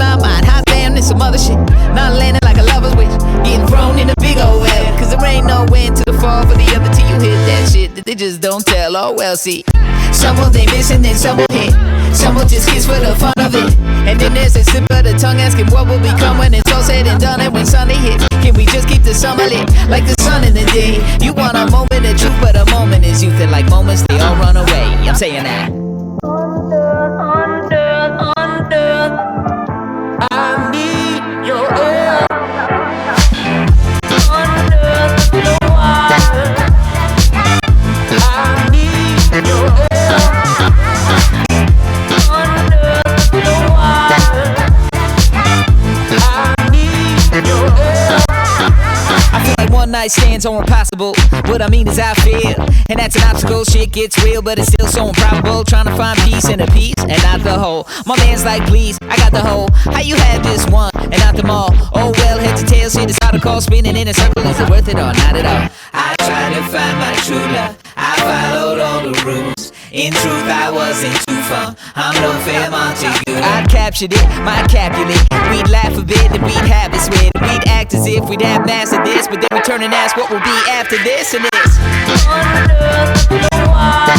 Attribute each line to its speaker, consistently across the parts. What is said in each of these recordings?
Speaker 1: not mine. Hot damn, this some other shit. Not landing like a lover's wish. Getting thrown in a big old well. Cause there ain't no end to the fall for the other till you hit that shit that they just don't tell. Oh well, see. Some will they miss and then some will hit. Some will just kiss for the fun of it. And then there's a slip of the tongue asking what will become when it's all said and done. And when Sunday hits, can we just keep the summer lit like the sun in the day? You want a moment of truth, but a moment is youth. And like moments, they all run away. I'm saying that. I need your air. Under the water. I need your air. Under the water. I need your air. I feel like one night stands are impossible. What I mean is I feel, and that's an obstacle. Shit gets real, but it's still so improbable. Trying to find peace in a piece and not the whole. My man's like, please, I got the whole. How you have this one and not them all? Oh well, head to tail, shit is hard to call. Spinning in a circle, is it worth it or not at all? I tried to find my true love. I followed all the rules. In truth, I wasn't too fun. I'm no fair to you. I captured it, my Capulet. We'd laugh a bit, then we'd have it sweat. We'd act as if we'd have mastered this, but then we turn and ask what will be after this and this. Under the water.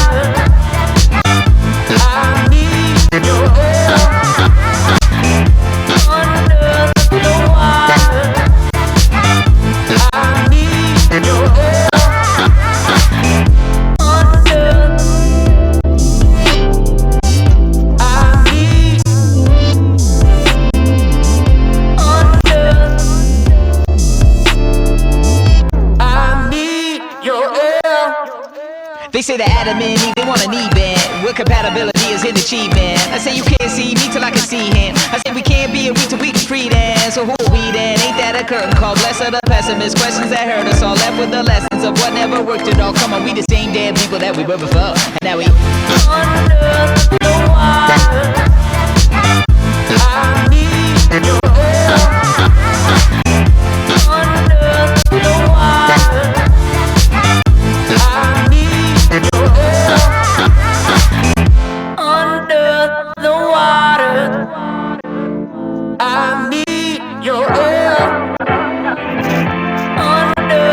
Speaker 1: I need your air. Under the water. I need your air. They say the Adam and Eve, they want an E-band. What compatibility is in achievement? I say you can't see me till I can see him. I say we can't be a week till we can free dance. So who are we then? Ain't that a curtain call? Bless of the pessimist. Questions that hurt us all. Left with the lessons of what never worked at all. Come on, we the same damn people that we were before. And now we under the water. I need your air. Under the water. I need your air. Under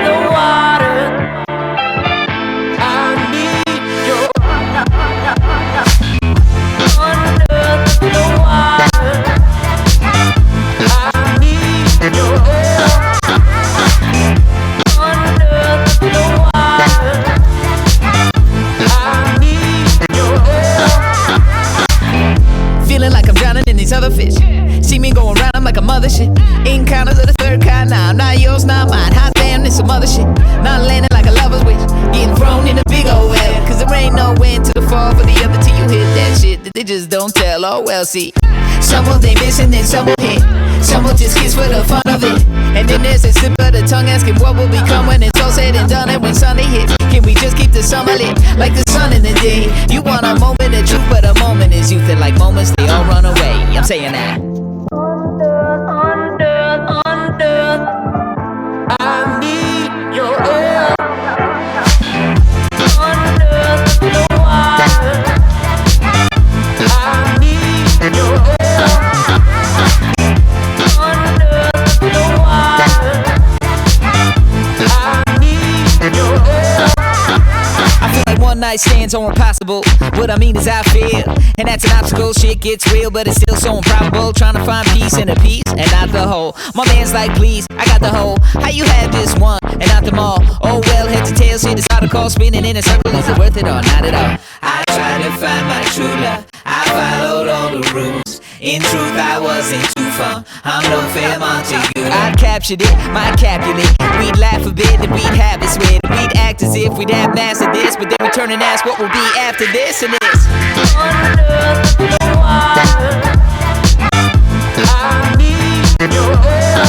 Speaker 1: the water. I need your air. Under the water. I need your under the water. I need your air. Under the water. I need your air. Feeling like I'm drowning in these other fish. See me going round, I'm like a mothership. Encounters of the third kind, nah, I'm not yours, not mine. Hot damn, this some other shit. Not landing like a lover's wish. Getting thrown in a big old well. Cause there ain't no end to the fall for the other till you hit that shit that they just don't tell. Oh well, see. Some will they miss and then some will hit. Some will just kiss for the fun of it. And then there's a slip of the tongue asking what will become when it's all said and done. And when Sunday hits, can we just keep the summer lit like the sun in the day? You want a moment of truth, but a moment is youth. And like moments, they all run away. I'm saying that. Under, I need your air. Under the water. I need your air. Under the water. I need your air. I feel like one night stands are impossible. What I mean is I feel, and that's an obstacle. Shit gets real, but it's still so improbable. Trying to find peace in a piece and not the whole. My man's like, please, I got the whole. How you have this one and not them all? Oh well, head to tail, shit is hard to call. Spinning in a circle, is it worth it or not at all? I tried to find my true love. I followed all the rules. In truth, I wasn't too fun. I'm no fair to you. I captured it, my Capulet. We'd laugh a bit, then we'd have it sweat. We'd act as if we'd have mastered this, but then we turn and ask what will be after this and this. Under the water. I need your air.